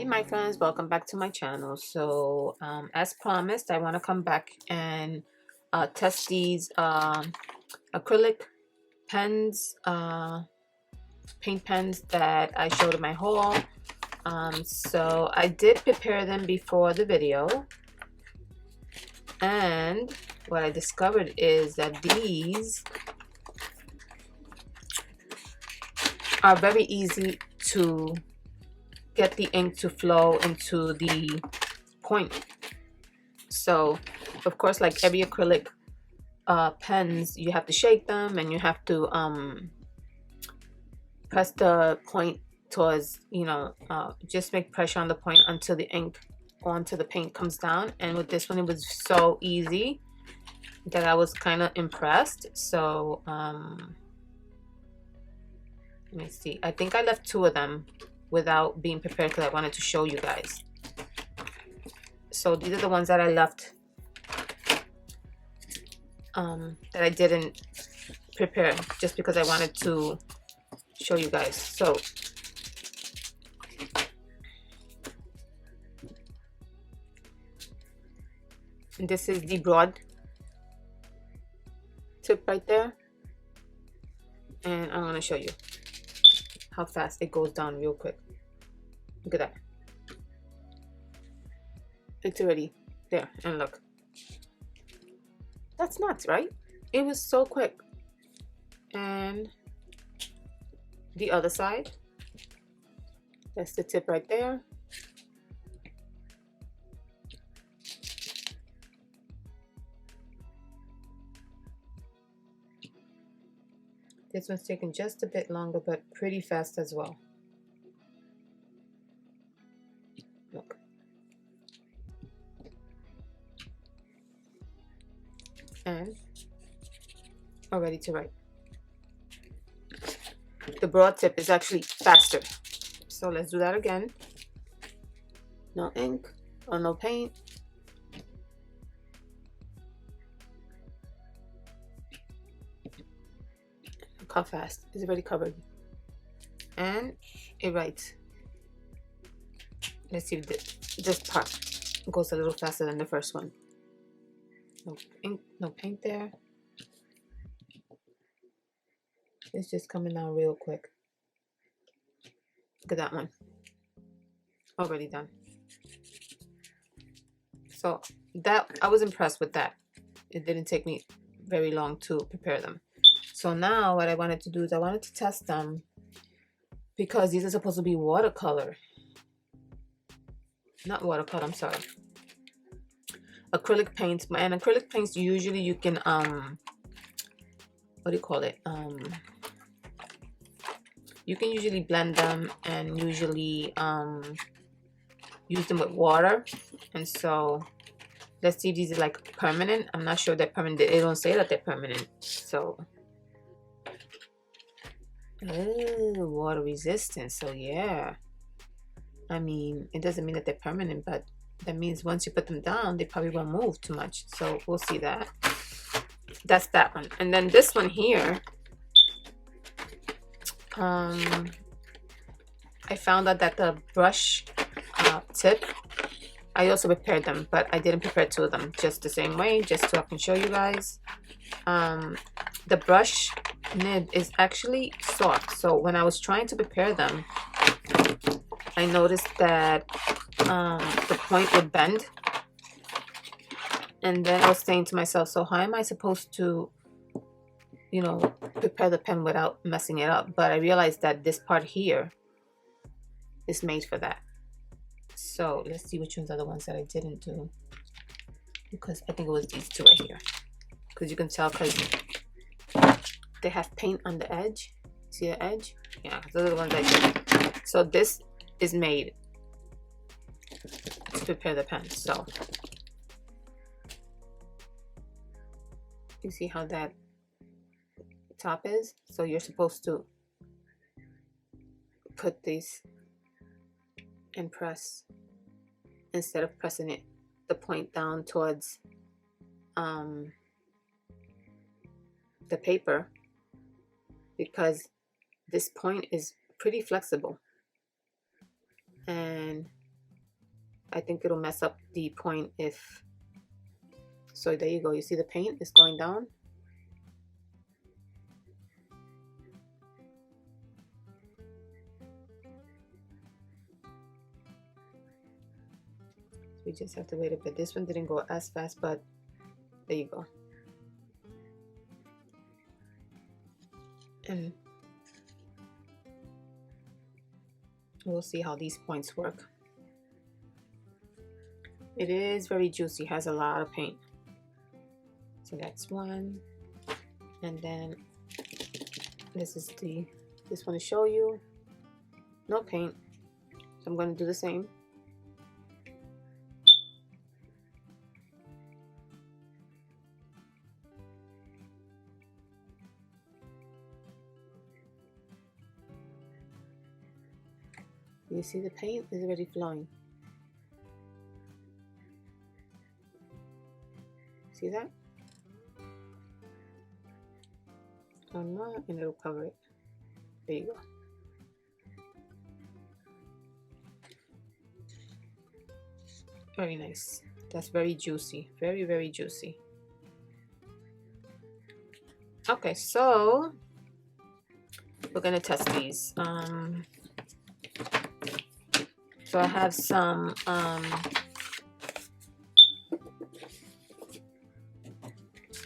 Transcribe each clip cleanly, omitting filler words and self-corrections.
my friends, welcome back to my channel. So as promised, I want to come back and test these acrylic pens, paint pens that I showed in my haul. So I did prepare them before the video, and what I discovered is that these are very easy to get the ink to flow into the point. So of course, like every acrylic pens, you have to shake them and you have to press the point towards, just make pressure on the point until the ink onto the paint comes down. And with this one, it was so easy that I was kind of impressed. So let me see, I think I left 2 of them without being prepared because I wanted to show you guys. So these are the ones that I left that I didn't prepare just because I wanted to show you guys. So this is the broad tip right there, and I'm going to show you how fast it goes down real quick. Look at that. It's already there, and look. That's nuts, right? It was so quick. And the other side, that's the tip right there. This one's taking just a bit longer, but pretty fast as well. Look. And are ready to write. The broad tip is actually faster. So let's do that again. No ink or no paint. Look how fast. It's already covered. And it writes. Let's see if this part goes a little faster than the first one. No ink, no paint there. It's just coming down real quick. Look at that one. Already done. So that, I was impressed with that. It didn't take me very long to prepare them. So now what I wanted to do is I wanted to test them because these are supposed to be watercolor. Not watercolor, I'm sorry. Acrylic paints. And acrylic paints, usually you can what do you call it? You can usually blend them and usually use them with water. And so let's see if these are like permanent. I'm not sure they're permanent. They don't say that they're permanent. So water resistant. So yeah, I mean, it doesn't mean that they're permanent, but that means once you put them down, they probably won't move too much. So we'll see that. That's that one. And then this one here, I found out that the brush tip, I also prepared them, but I didn't prepare 2 of them just the same way, just so I can show you guys. The brush nib is actually soft, so when I was trying to prepare them, I noticed that the point would bend, and then I was saying to myself, so how am I supposed to prepare the pen without messing it up? But I realized that this part here is made for that. So let's see which ones are the ones that I didn't do, because I think it was these 2 right here, because you can tell because they have paint on the edge. See the edge? Yeah, those are the ones I did. So this is made to prepare the pen. So you see how that top is? So you're supposed to put these and press, instead of pressing it the point down towards the paper, because this point is pretty flexible. And I think it'll mess up the point if, so there you go, you see the paint is going down. We just have to wait a bit. This one didn't go as fast, but there you go. And we'll see how these points work. It is very juicy, has a lot of paint. So that's one. And then this is this one to show you. No paint. So I'm going to do the same. You see the paint is already flowing. See that? One more and it'll cover it. There you go. Very nice. That's very juicy. Very, very juicy. Okay, so we're gonna test these. So I have some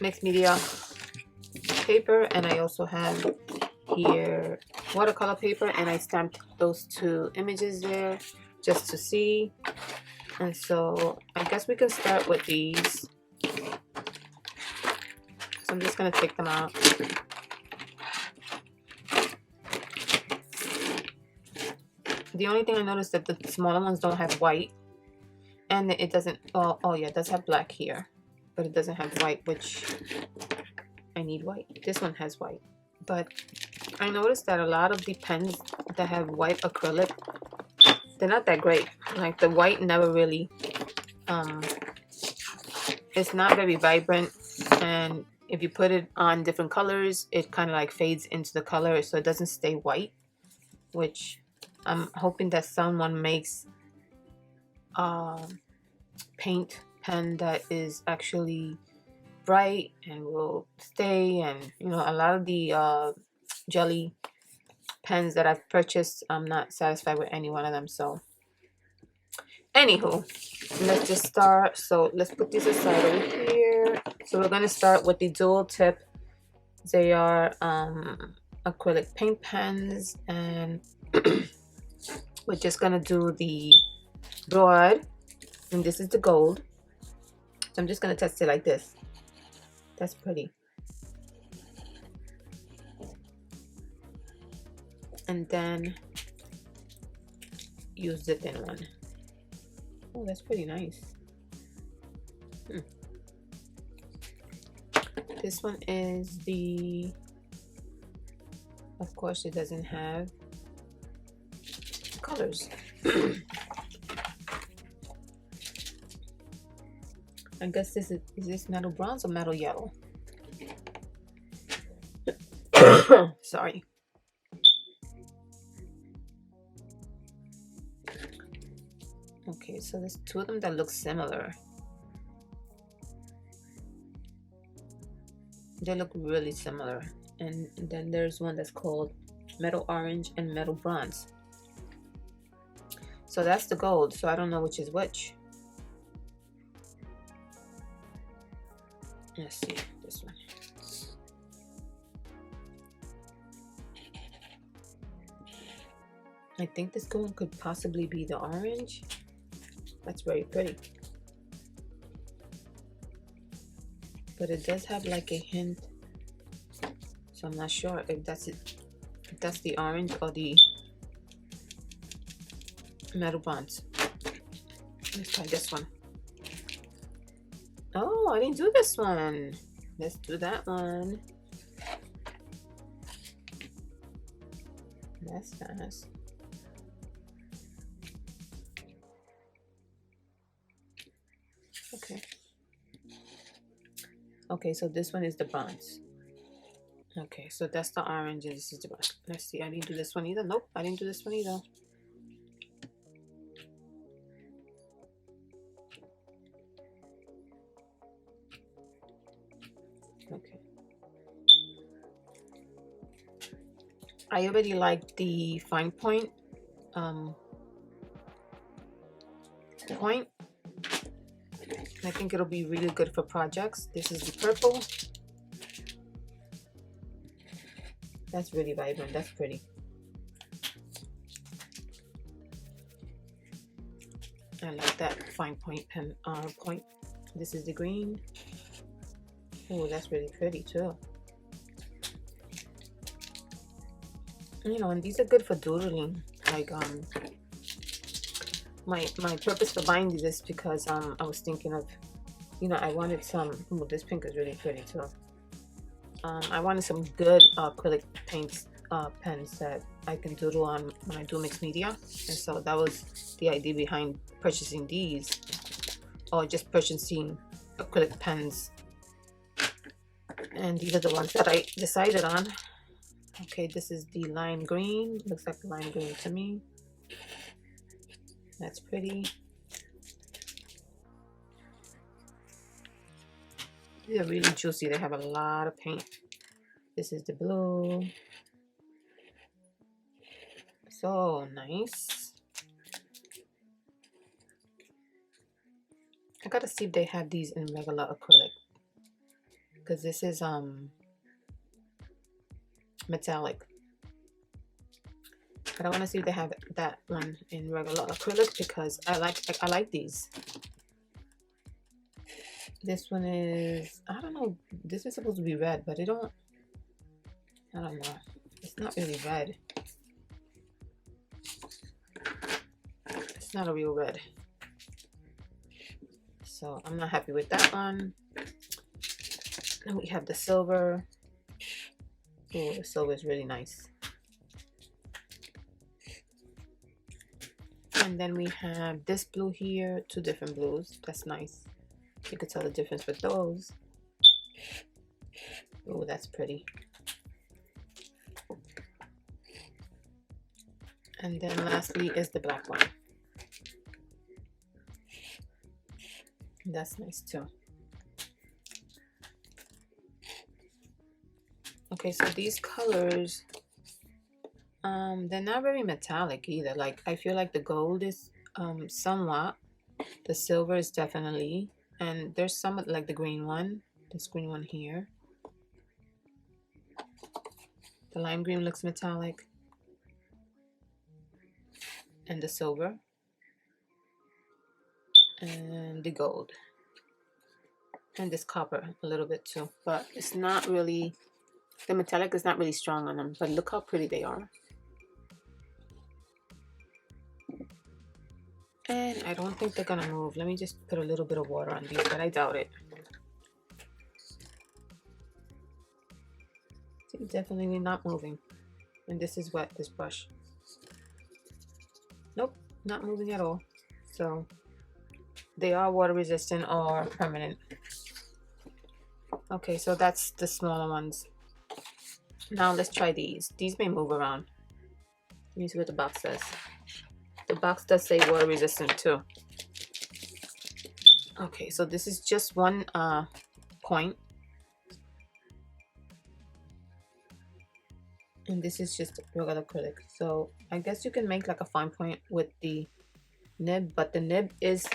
Mixedmediaart paper, and I also have here watercolor paper, and I stamped those two images there just to see. And so I guess we can start with these. So I'm just gonna take them out. The only thing I noticed that the smaller ones don't have white, and it doesn't, oh yeah, it does have black here, but it doesn't have white, which I need white. This one has white, but I noticed that a lot of the pens that have white acrylic, they're not that great. Like the white never really, it's not very vibrant, and if you put it on different colors, it kind of like fades into the color, so it doesn't stay white, which I'm hoping that someone makes paint pen that is actually bright and will stay. And you know, a lot of the jelly pens that I've purchased, I'm not satisfied with any one of them. So anywho, let's just start. So let's put these aside over here. So we're going to start with the dual tip Zeyar acrylic paint pens, and we're just gonna do the broad, and this is the gold. So I'm just gonna test it like this. That's pretty. And then use the thin one. Oh, that's pretty nice. This one is the, of course it doesn't have colors. I guess this is this metal bronze or metal yellow? Sorry. Okay, so there's two of them that look similar. They look really similar. And then there's one that's called metal orange and metal bronze. So that's the gold, so I don't know which is which. Let's see, this one. I think this one could possibly be the orange. That's very pretty. But it does have like a hint, so I'm not sure if that's it. If that's the orange or the metal bronze. Let's try this one. Oh, I didn't do this one. Let's do that one. That's fast. Okay. Okay, so this one is the bronze. Okay, so that's the orange and this is the bronze. Let's see, I didn't do this one either. Nope, I didn't do this one either. I already like the fine point point. I think it'll be really good for projects. This is the purple. That's really vibrant. That's pretty. I like that fine point pen point. This is the green. Oh, that's really pretty too. You know, and these are good for doodling. Like my purpose for buying these is because I was thinking of, you know, I wanted some. Oh, this pink is really pretty too. I wanted some good acrylic paints pens that I can doodle on when I do mixed media, and so that was the idea behind purchasing these, or just purchasing acrylic pens. And these are the ones that I decided on. Okay, this is the lime green. Looks like lime green to me. That's pretty. These are really juicy. They have a lot of paint. This is the blue. So nice. I gotta see if they have these in regular acrylic, because this is metallic. But I want to see if they have that one in regular acrylic, because I like these. This one is, I don't know, this is supposed to be red, but I don't know. It's not really red. It's not a real red. So I'm not happy with that one. Then we have the silver. Oh, the silver is really nice. And then we have this blue here, two different blues. That's nice. You could tell the difference with those. Oh, that's pretty. And then lastly is the black one. That's nice too. Okay, so these colors, they're not very metallic either. Like, I feel like the gold is somewhat, the silver is definitely, and there's some like the green one, this green one here. The lime green looks metallic, and the silver, and the gold, and this copper a little bit too, but it's not really, the metallic is not really strong on them. But look how pretty they are. And I don't think they're gonna move. Let me just put a little bit of water on these, but I doubt it. See, definitely not moving. And this is wet, this brush. Nope, not moving at all. So they are water resistant or permanent. Okay, so that's the smaller ones. Now let's try these. These may move around. Let me see what the box says. The box does say water resistant too. Okay, so this is just one point. And this is just regular acrylic. So I guess you can make like a fine point with the nib, but the nib is,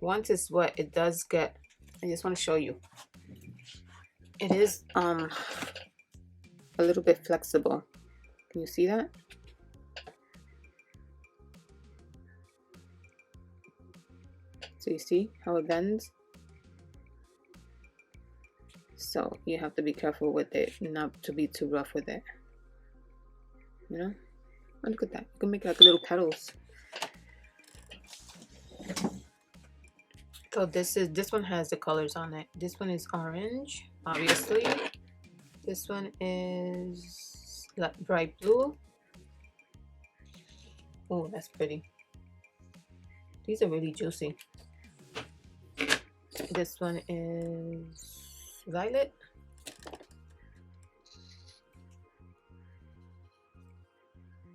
once it's wet, it does get, I just want to show you. It is a little bit flexible. Can you see that? So you see how it bends? So you have to be careful with it, not to be too rough with it. You know? Oh, look at that. You can make like little petals. So this one has the colors on it. This one is orange, obviously. This one is like bright blue. Oh, that's pretty. These are really juicy. This one is violet.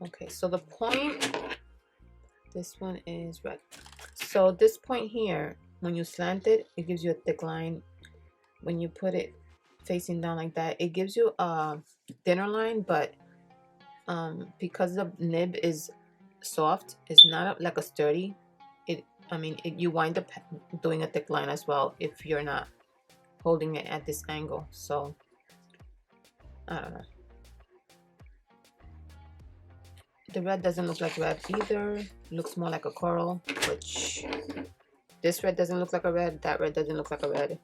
Okay, so the point, this one is red. So this point here, when you slant it, it gives you a thick line. When you put it facing down like that, it gives you a thinner line, but because the nib is soft, it's not like a sturdy. You wind up doing a thick line as well if you're not holding it at this angle. So I don't know. The red doesn't look like red either. It looks more like a coral, which this red doesn't look like a red. That red doesn't look like a red.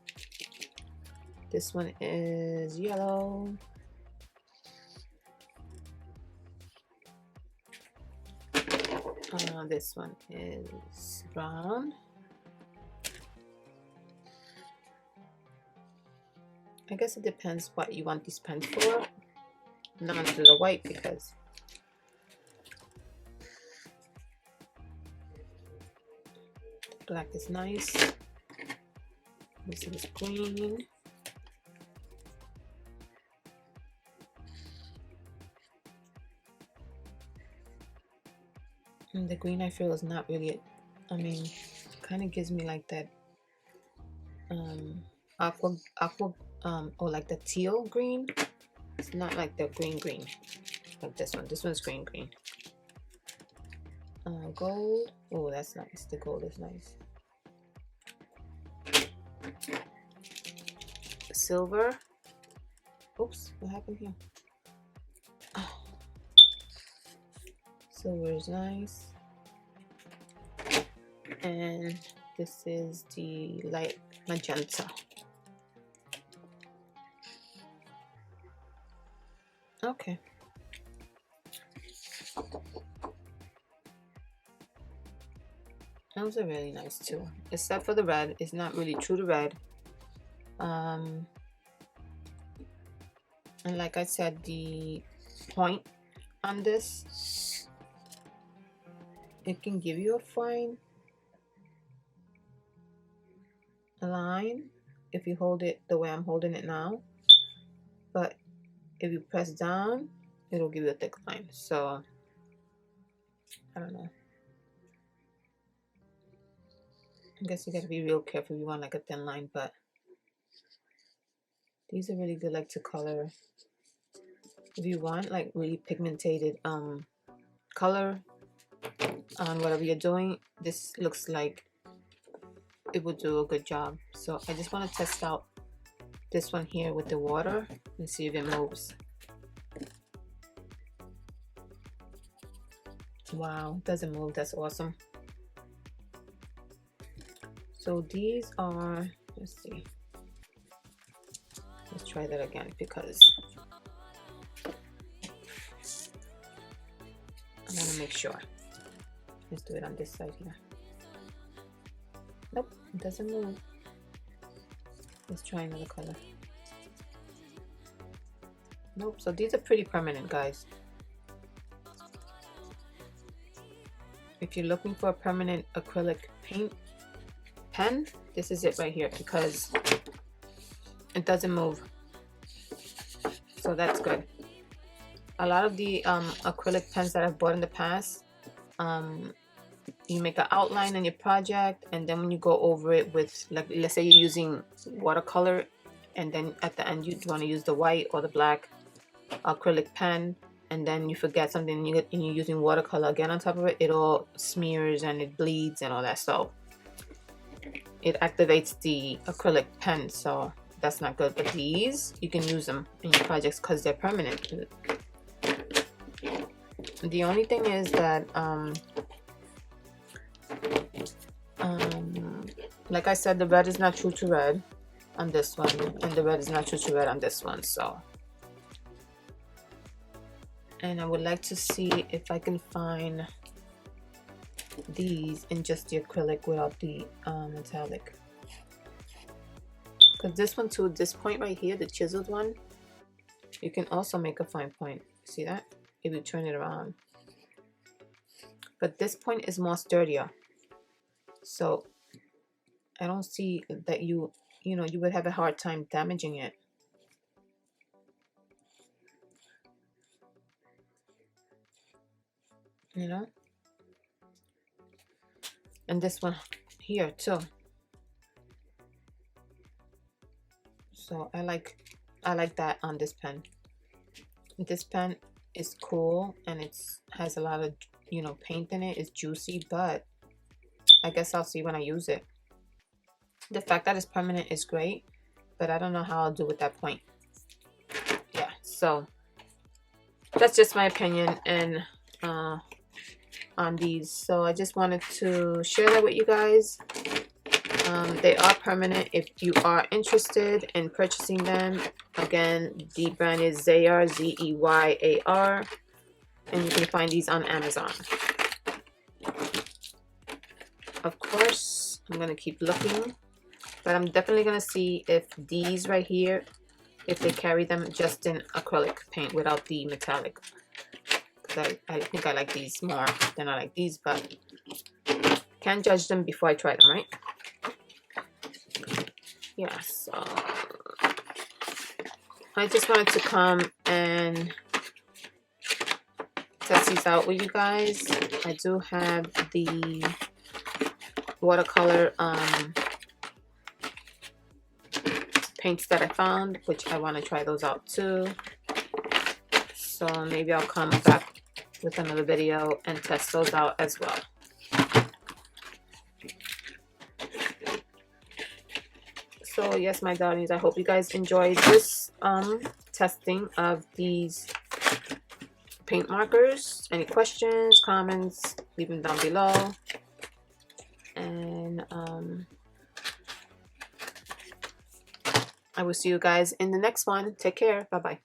This one is yellow. This one is brown. I guess it depends what you want these pens for. I'm not gonna do the white because black is nice. This is green. And the green I feel is not really, kind of gives me like that aqua or like the teal green. It's not like the green like this one. This one's green. Gold. Oh, that's nice. The gold is nice. Silver. Oops, what happened here? Oh. Silver is nice. And this is the light magenta. Okay. Those are really nice too. Except for the red, it's not really true to red. And like I said, the point on this, it can give you a fine line if you hold it the way I'm holding it now, but if you press down, it'll give you a thick line. So I don't know. I guess you gotta be real careful if you want like a thin line, but these are really good like to color. If you want like really pigmented color on whatever you're doing, this looks like it would do a good job. So I just want to test out this one here with the water and see if it moves. Wow, it doesn't move. That's awesome. So these are, let's see, let's try that again because I want to make sure. Let's do it on this side here. Nope, it doesn't move. Let's try another color. Nope, so these are pretty permanent, guys. If you're looking for a permanent acrylic paint pen, this is it right here because it doesn't move. So that's good. A lot of the acrylic pens that I've bought in the past, you make an outline on your project, and then when you go over it with, like, let's say you're using watercolor, and then at the end you want to use the white or the black acrylic pen, and then you forget something and you're using watercolor again on top of it, it all smears and it bleeds and all that. So it activates the acrylic pen, so that's not good. But these, you can use them in your projects because they're permanent. The only thing is that like I said, the red is not true to red on this one, and the red is not true to red on this one. So, and I would like to see if I can find these in just the acrylic without the metallic, because this one too, this point right here, the chiseled one, you can also make a fine point. See that if you turn it around, but this point is more sturdier, so I don't see that you would have a hard time damaging it. You know, and this one here too. So I like that on this pen. This pen, is cool and it's has a lot of, you know, paint in it. It's juicy, but I guess I'll see when I use it. The fact that it's permanent is great, but I don't know how I'll do with that point. Yeah, so that's just my opinion and on these. So I just wanted to share that with you guys. They are permanent if you are interested in purchasing them. Again, the brand is Zeyar, Z-E-Y-A-R, and you can find these on Amazon. Of course, I'm going to keep looking, but I'm definitely going to see if these right here, if they carry them just in acrylic paint without the metallic. Because I think I like these more than I like these, but can't judge them before I try them, right? Yeah, so I just wanted to come and test these out with you guys. I do have the watercolor paints that I found, which I want to try those out too. So maybe I'll come back with another video and test those out as well. So yes, my darlings, I hope you guys enjoyed this testing of these paint markers. Any questions, comments, leave them down below. And I will see you guys in the next one. Take care. Bye bye.